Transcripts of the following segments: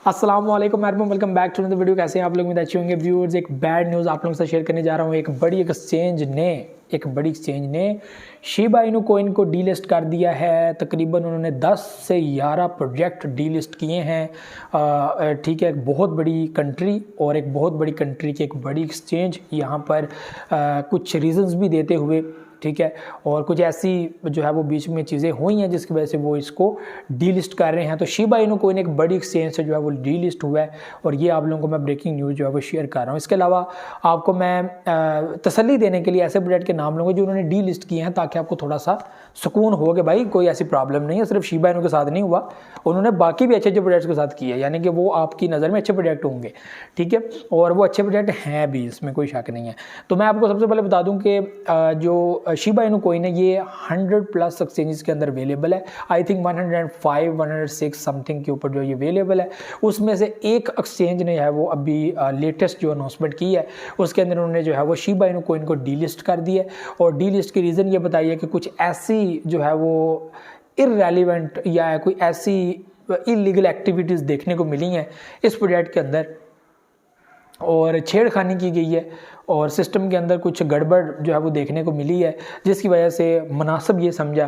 अस्सलाम वालेकुम everyone, welcome back to another video. कैसे हैं आप लोग? में अच्छे होंगे व्यूअर्स। एक बैड न्यूज़ आप लोगों के साथ शेयर करने जा रहा हूँ। एक बड़ी एक्सचेंज ने शिबा इनू कोइन को डीलिस्ट कर दिया है। तकरीबन उन्होंने 10 से 11 प्रोजेक्ट डीलिस्ट किए हैं। ठीक है, एक बहुत बड़ी कंट्री और एक बहुत बड़ी कंट्री की एक बड़ी एक्सचेंज यहाँ पर कुछ रीजंस भी देते हुए, ठीक है, और कुछ ऐसी जो है वो बीच में चीज़ें हुई हैं जिसकी वजह से वो इसको डीलिस्ट कर रहे हैं। तो शिबा इनू कोइन एक बड़ी एक्सचेंज से जो है वो डीलिस्ट हुआ है और ये आप लोगों को मैं ब्रेकिंग न्यूज़ जो है वो शेयर कर रहा हूँ। इसके अलावा आपको मैं तसल्ली देने के लिए ऐसे प्रोजेक्ट के नाम लूँगा जो उन्होंने डीलिस्ट किए हैं, ताकि आपको थोड़ा सा सुकून हो कि भाई कोई ऐसी प्रॉब्लम नहीं है। सिर्फ शिबा इनू के साथ नहीं हुआ, उन्होंने बाकी भी अच्छे अच्छे प्रोजेक्ट्स के साथ किए, यानी कि वो आपकी नज़र में अच्छे प्रोजेक्ट होंगे, ठीक है, और वो अच्छे प्रोजेक्ट हैं भी, इसमें कोई शक नहीं है। तो मैं आपको सबसे पहले बता दूं कि जो शिबा इनू कोइन है ये 100+ एक्सचेंजेस के अंदर अवेलेबल है। आई थिंक 105 106 समथिंग के ऊपर जो ये अवेलेबल है। उसमें से एक एक्सचेंज ने है वो अभी लेटेस्ट जो अनाउंसमेंट की है उसके अंदर उन्होंने जो है वो शिबा इनू कोइन को डीलिस्ट कर दिया है। और डीलिस्ट की रीज़न ये बताई है कि कुछ ऐसी जो है वो इररेलेवेंट या कोई ऐसी इलीगल एक्टिविटीज़ देखने को मिली हैं इस प्रोजेक्ट के अंदर और छेड़खानी की गई है और सिस्टम के अंदर कुछ गड़बड़ जो है वो देखने को मिली है, जिसकी वजह से मुनासिब ये समझा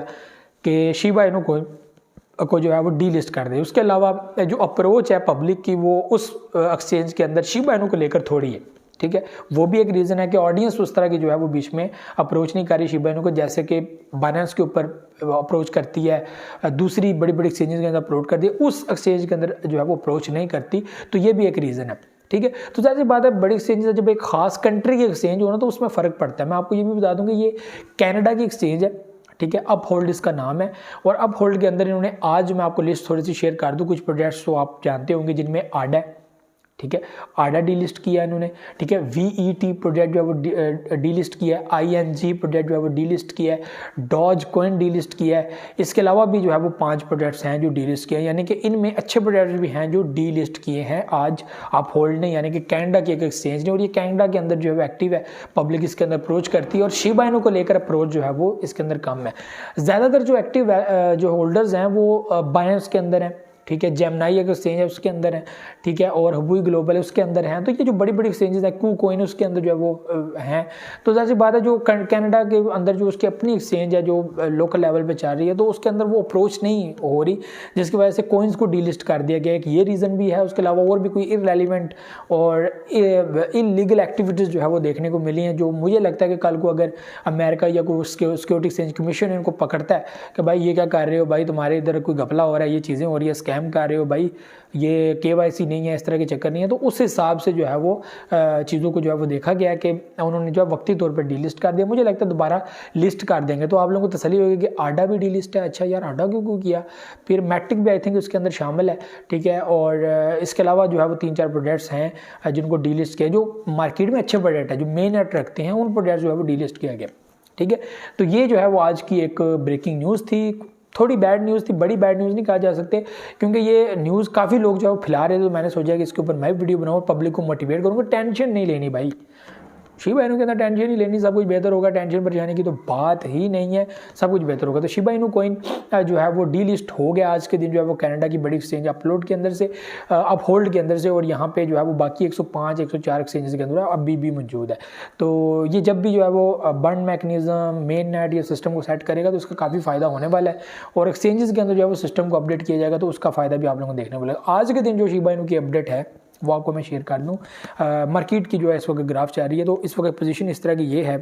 कि शिबा इनू को जो है वो डीलिस्ट कर दे। उसके अलावा जो अप्रोच है पब्लिक की वो उस एक्सचेंज के अंदर शिबा इनू को लेकर थोड़ी है, ठीक है, वो भी एक रीज़न है कि ऑडियंस उस तरह की जो है वो बीच में अप्रोच नहीं कर रही शिबा इनू को, जैसे कि बाइनेंस के ऊपर अप्रोच करती है, दूसरी बड़ी बड़ी एक्सचेंजेस के अंदर अप्रोच करती है, उस एक्सचेंज के अंदर जो है वो अप्रोच नहीं करती। तो ये भी एक रीज़न है, ठीक है। तो जैसी बात है, बड़ी एक्सचेंज जब एक खास कंट्री की एक्सचेंज हो ना तो उसमें फ़र्क पड़ता है। मैं आपको ये भी बता दूं कि ये कनाडा की एक्सचेंज है, ठीक है, अपहोल्ड इसका नाम है। और अपहोल्ड के अंदर इन्होंने, आज मैं आपको लिस्ट थोड़ी सी शेयर कर दूं, कुछ प्रोजेक्ट्स तो आप जानते होंगे जिनमें आडा है, ठीक है, आडा डीलिस्ट किया इन्होंने, ठीक है, VET प्रोजेक्ट जो है वो डीलिस्ट किया है, ING प्रोजेक्ट जो है वो डीलिस्ट किया है, डॉज कॉइन डीलिस्ट किया है। इसके अलावा भी जो है वो 5 प्रोजेक्ट्स हैं जो डीलिस्ट किए हैं, यानी कि इनमें अच्छे प्रोजेक्ट्स भी हैं जो डीलिस्ट किए हैं आज अपहोल्ड ने, यानी कि कनाडा की एक एक्सचेंज ने। और ये कनाडा के अंदर जो है वो एक्टिव है, पब्लिक इसके अंदर अप्रोच करती है और शिबा इनू को लेकर अप्रोच जो है वो इसके अंदर कम है। ज़्यादातर जो एक्टिव जो होल्डर्स हैं वो बाइनेंस के अंदर हैं, ठीक है, जेमिनी एक एक्सचेंज है उसके अंदर है, ठीक है, और हुबुई ग्लोबल है उसके अंदर हैं। तो ये जो बड़ी बड़ी एक्सचेंजेस है, KuCoin उसके अंदर जो है वो हैं। तो जैसी बात है, जो कनाडा के अंदर जो उसकी अपनी एक्सचेंज है जो लोकल लेवल पे चल रही है, तो उसके अंदर वो अप्रोच नहीं हो रही, जिसकी वजह से कोइंस को डीलिस्ट कर दिया गया। एक ये रीज़न भी है। उसके अलावा और भी कोई इररेलेवेंट और इलीगल एक्टिविटीज़ जो है वो देखने को मिली हैं, जो मुझे लगता है कि कल को अगर अमेरिका या कोई सिक्योरिटी एक्सचेंज कमीशन इनको पकड़ता है कि भाई ये क्या कर रहे हो, भाई तुम्हारे इधर कोई घपला हो रहा है, ये चीज़ें हो रही है, स्कैम कर रहे हो, भाई ये KYC नहीं है, इस तरह के चक्कर नहीं है, तो उस हिसाब से जो है वो चीज़ों को जो है वो देखा गया कि उन्होंने जो है वक्ती तौर पर डीलिस्ट कर दिया। मुझे लगता है दोबारा लिस्ट कर देंगे तो आप लोगों को तसल्ली होगी कि आडा भी डीलिस्ट है। अच्छा यार, आडा क्यों किया? फिर मैट्रिक भी आई थिंक उसके अंदर शामिल है, ठीक है। और इसके अलावा जो है वो 3-4 प्रोजेक्ट्स हैं जिनको डीलिस्ट किया, जो मार्केट में अच्छे प्रोजेक्ट है, जो मेन नेट रखते हैं, उन प्रोजेक्ट जो है वो डीलिस्ट किया गया, ठीक है। तो ये जो है वो आज की एक ब्रेकिंग न्यूज़ थी। थोड़ी बैड न्यूज़ थी, बड़ी बैड न्यूज़ नहीं कहा जा सकते, क्योंकि ये न्यूज़ काफ़ी लोग जो है फैला रहे थे। तो मैंने सोचा कि इसके ऊपर मैं वीडियो बनाऊँ, पब्लिक को मोटिवेट करूँगा। टेंशन नहीं लेनी भाई, शिबा इनू के अंदर टेंशन नहीं लेनी, सब कुछ बेहतर होगा। टेंशन पर जाने की तो बात ही नहीं है, सब कुछ बेहतर होगा। तो शिबा इनू कोइन जो है वो डीलिस्ट हो गया आज के दिन, जो है वो कनाडा की बड़ी एक्सचेंज अपलोड के अंदर से, अपहोल्ड के अंदर से, और यहाँ पे जो है वो बाकी 105 104 एक्सचेंजेस के अंदर अभी भी मौजूद है। तो ये जब भी जो है वो बर्न मैकेनिज्म मेन नेट या सिस्टम को सेट करेगा तो उसका काफ़ी फ़ायदा होने वाला है, और एक्सचेंजेस के अंदर जो है वो सिस्टम को अपडेट किया जाएगा तो उसका फ़ायदा भी आप लोगों को देखने को मिलेगा। आज के दिन जो शिबा इनू की अपडेट है वो आपको मैं शेयर कर दूं। मार्केट की जो है इस वक्त ग्राफ जा रही है, तो इस वक्त पोजीशन इस तरह की ये है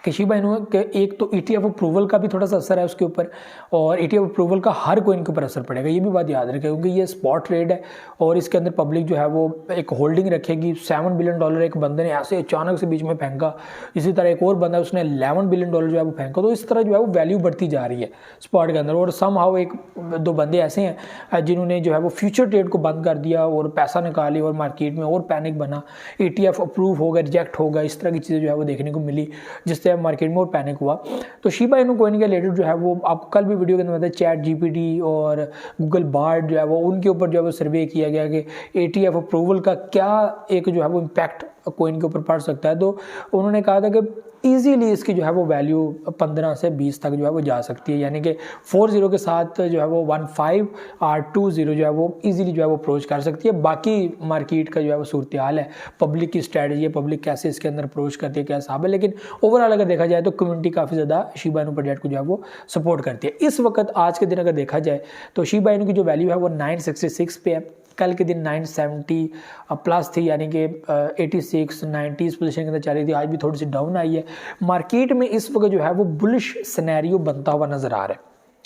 कि शिबा इनू के एक तो ETF अप्रूवल का भी थोड़ा सा असर है उसके ऊपर, और ETF अप्रूवल का हर कोइन के ऊपर असर पड़ेगा, ये भी बात याद रखें, क्योंकि ये स्पॉट ट्रेड है और इसके अंदर पब्लिक जो है वो एक होल्डिंग रखेगी। $7 बिलियन एक बंदे ने ऐसे अचानक से बीच में फेंका, इसी तरह एक और बंदा उसने $11 बिलियन जो है वो फेंका। तो इस तरह जो है वो वैल्यू बढ़ती जा रही है स्पॉट के अंदर। और समहाउ 1-2 बंदे ऐसे हैं जिन्होंने जो है वो फ्यूचर ट्रेड को बंद कर दिया और पैसा निकाली, और मार्केट में और पैनिक बना, ETF अप्रूव होगा, रिजेक्ट होगा, इस तरह की चीज़ें जो है वो देखने को मिली, जिससे मार्केट में और पैनिक हुआ। तो शिबा इनू कोइन के रिलेटेड जो है वो आपको कल भी वीडियो के अंदर बताया, ChatGPT और गूगल बार्ड जो है वो उनके ऊपर जो है वो सर्वे किया गया कि ETF अप्रूवल का क्या एक जो है वो इम्पैक्ट कोइन के ऊपर पड़ सकता है। तो उन्होंने कहा था कि ईजीली इसकी जो है वो वैल्यू 15 से 20 तक जो है वो जा सकती है, यानी कि 40 के साथ जो है वो 1520 जो है वो ईजीली जो है वो अप्रोच कर सकती है। बाकी मार्केट का जो है वो सूरत हाल है, पब्लिक की स्ट्रैटेजी है, पब्लिक कैसे इसके अंदर अप्रोच करती है, क्या हिसाब है, लेकिन ओवरऑल अगर देखा जाए तो कम्युनिटी काफ़ी ज़्यादा शिबा इनू प्रोजेक्ट को जो है वो सपोर्ट करती है। इस वक्त आज के दिन अगर देखा जाए तो शिबा इनू की जो वैल्यू है वो 966 पे है, कल के दिन 970 प्लस थी, यानी कि 86 90 पोजीशन के अंदर चल रही थी, आज भी थोड़ी सी डाउन आई है। मार्केट में इस वक्त जो है वो बुलिश सिनेरियो बनता हुआ नज़र आ रहा है,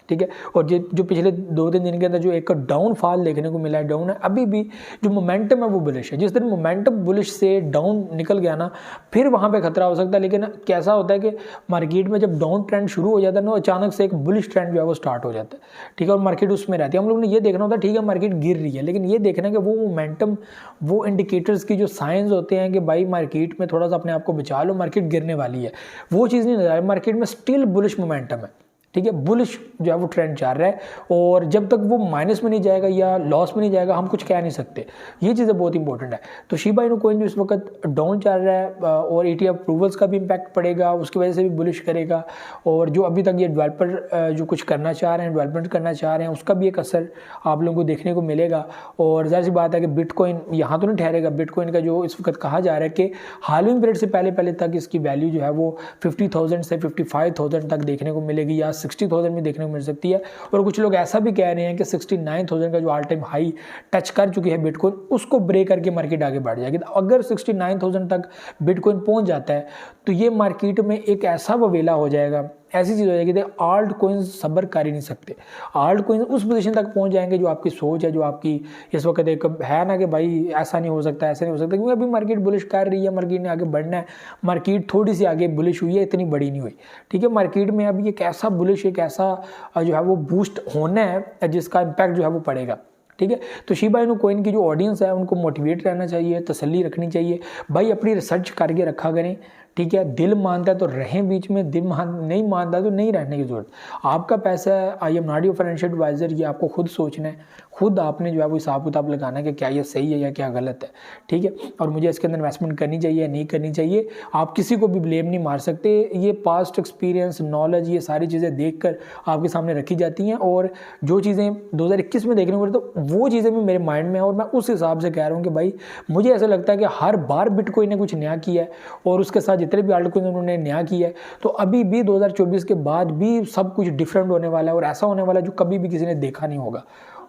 ठीक है। और जो पिछले 2-3 दिन के अंदर जो एक डाउनफॉल देखने को मिला है, डाउन है, अभी भी जो मोमेंटम है वो बुलिश है। जिस दिन मोमेंटम बुलिश से डाउन निकल गया ना, फिर वहाँ पे खतरा हो सकता है। लेकिन कैसा होता है कि मार्केट में जब डाउन ट्रेंड शुरू हो जाता है ना, अचानक से एक बुलिश ट्रेंड जो है वो स्टार्ट हो जाता है, ठीक है, और मार्केट उसमें रहती है। हम लोग ने ये देखना होता है, ठीक है मार्केट गिर रही है, लेकिन ये देखना है कि वो मोमेंटम, वो इंडिकेटर्स की जो साइंस होते हैं कि भाई मार्केट में थोड़ा सा अपने आप को बचा लो, मार्केट गिरने वाली है, वो चीज़ नहीं नजर आ रही। मार्केट में स्टिल बुलिश मोमेंटम है, ठीक है, बुलिश जो है वो ट्रेंड चल रहा है, और जब तक वो माइनस में नहीं जाएगा या लॉस में नहीं जाएगा हम कुछ कह नहीं सकते। ये चीज़ें बहुत इंपॉर्टेंट है। तो शिबा इनू कॉइन जो इस वक्त डाउन चल रहा है और ETF अप्रूवल्स का भी इम्पैक्ट पड़ेगा, उसकी वजह से भी बुलिश करेगा, और जो अभी तक ये डेवलपर जो कुछ करना चाह रहे हैं, डेवलपमेंट करना चाह रहे हैं, उसका भी एक असर आप लोगों को देखने को मिलेगा। और जाहिर सी बात है कि बिटकॉइन यहाँ तो नहीं ठहरेगा। बिटकॉइन का जो इस वक्त कहा जा रहा है कि हालिंग पीरियड से पहले तक इसकी वैल्यू जो है वो 50,000 से 55,000 तक देखने को मिलेगी, या 60,000 में देखने को मिल सकती है। और कुछ लोग ऐसा भी कह रहे हैं कि 69,000 का जो ऑल टाइम हाई टच कर चुकी है बिटकॉइन, उसको ब्रेक करके मार्केट आगे बढ़ जाएगी। अगर 69,000 तक बिटकॉइन पहुंच जाता है तो ये मार्केट में एक ऐसा ववेला हो जाएगा, ऐसी चीज़ हो जाएगी कि आल्ट कोइंस सब्र कर ही नहीं सकते। आल्ट कोइंस उस पोजीशन तक पहुंच जाएंगे जो आपकी सोच है, जो आपकी इस वक्त एक है ना कि भाई ऐसा नहीं हो सकता, ऐसा नहीं हो सकता, क्योंकि अभी मार्केट बुलिश कर रही है, मार्केट ने आगे बढ़ना है। मार्केट थोड़ी सी आगे बुलिश हुई है, इतनी बड़ी नहीं हुई, ठीक है। मार्केट में अभी एक ऐसा बुलिश, एक ऐसा जो है वो बूस्ट होना है जिसका इम्पैक्ट जो है वो पड़ेगा, ठीक है। तो शिबा इनू कॉइन की जो ऑडियंस है उनको मोटिवेट रहना चाहिए, तसल्ली रखनी चाहिए, भाई अपनी रिसर्च करके रखा करें, ठीक है। दिल मानता है तो रहें बीच में, दिल नहीं मानता तो नहीं रहने की जरूरत। आपका पैसा है, I am not your financial advisor, ये आपको खुद सोचना है, खुद आपने जो है वो हिसाब किताब लगाना है कि क्या ये सही है या क्या गलत है, ठीक है। और मुझे इसके अंदर इन्वेस्टमेंट करनी चाहिए या नहीं करनी चाहिए, आप किसी को भी ब्लेम नहीं मार सकते। ये पास्ट एक्सपीरियंस, नॉलेज, ये सारी चीज़ें देख कर आपके सामने रखी जाती हैं, और जो चीज़ें 2021 में देखने को मिली तो वो चीज़ें भी मेरे माइंड में है, और मैं उस हिसाब से कह रहा हूँ कि भाई मुझे ऐसा लगता है कि हर बार बिटकॉइन ने कुछ नया किया है, और उसके साथ जितने भी आल्टकॉइन उन्होंने नया किया है, तो अभी भी 2024 के बाद भी सब कुछ डिफरेंट होने वाला है, और ऐसा होने वाला है जो कभी भी किसी ने देखा नहीं होगा,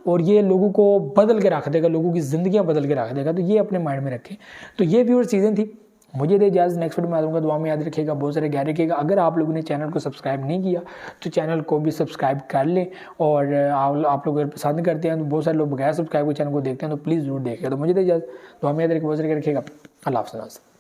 और ये लोगों को बदल के रख देगा, लोगों की ज़िंदगियां बदल के रख देगा। तो ये अपने माइंड में रखें। तो ये व्यूअर चीज़ें थी, मुझे दे इजाज़त, नेक्स्ट वीडियो में आ दूँगा। दुआ में याद रखिएगा, बहुत सारे गहरे रखिएगा। अगर आप लोगों ने चैनल को सब्सक्राइब नहीं किया तो चैनल को भी सब्सक्राइब कर लें, और आप लोग अगर पसंद करते हैं तो बहुत सारे लोग बगैर सब्सक्राइब के चैनल को देखते हैं, तो प्लीज़ जरूर देखिएगा। तो मुझे दे इजाज़त, दुआ में याद रखिएगा, बहुत सारे रखिएगा। अल्लाह हाफ़िज़।